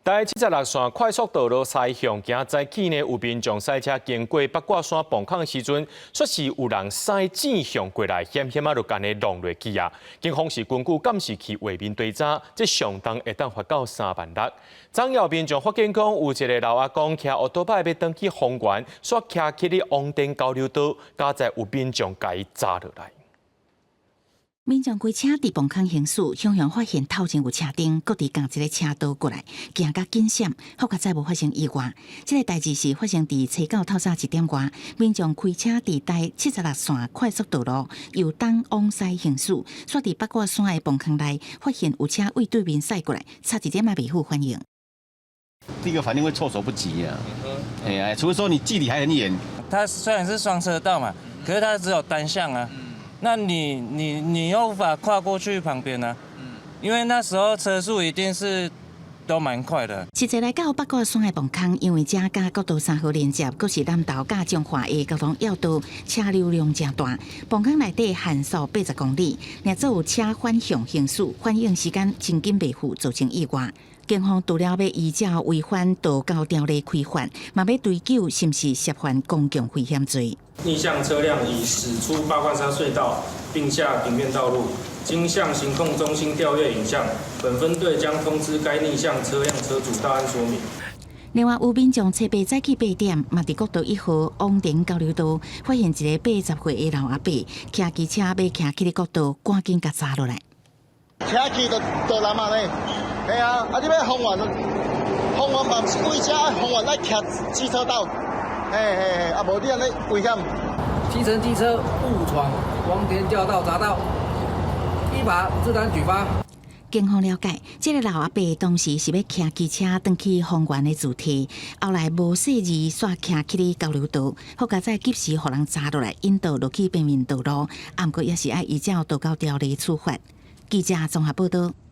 在76线快速道路西向行早起呢，有民众赛车经过八卦山磅坑的时阵，说是有人驶正向过来，险险啊就干呢撞落去啊。警方是根据监视器画面对查，这上当会当罚到3万6。张耀民众发现讲，有一个老阿公骑奥多拜要登去丰原，煞骑去哩王店交流道，加在有民众甲伊砸落来。 民众开车伫磅坑行驶，向向发现头前有车灯，搁伫同一个车道过来，行甲紧闪，好甲再无发生意外。这个代志是发生伫初九透早1点外，民众开车伫台76线快速道路由东往西行驶，煞伫八卦山的磅坑内，发现有车为对面驶过来，差一点未负反应。第一个反应会措手不及啊！哎呀，除非说你距离还很远。它虽然是双车道嘛，可是它只有单向啊。 那你又无法跨过去旁边呢、因为那时候车速一定是都蛮快的。实际来到八卦山的磅坑，因为这甲国道3号连接，阁是南投甲彰化的交通要道，车流量真大。磅坑内底限速80公里，若做有车反向行驶，反应时间真紧袂赴，造成意外。 警方除了要依照违反道交条例开罚，嘛要追究是毋是涉犯公共危险罪。逆向车辆已驶出八卦山隧道，并下平面道路，经向行控中心调阅影像，本分队将通知该逆向车辆车主到案说明。 另外，有民众车八早起8点，嘛伫国道1号王田交流道发现一个80岁的老阿伯骑机车要骑去咧国道，赶紧甲砸落来。骑去就南嘛呢？系啊，你要丰原嘛不是几车，丰原爱骑机车道，啊无你安尼危险。骑乘机车误闯王田交道匝道，依法自然举发。 警方了解，这个老阿伯当时是要骑机车登去丰原的主题，后来无细意煞骑去哩交流道，好加在及时互人查落来，引导落去平面道路，啊，毋过也是爱依照道交条例处罚。记者综合报道。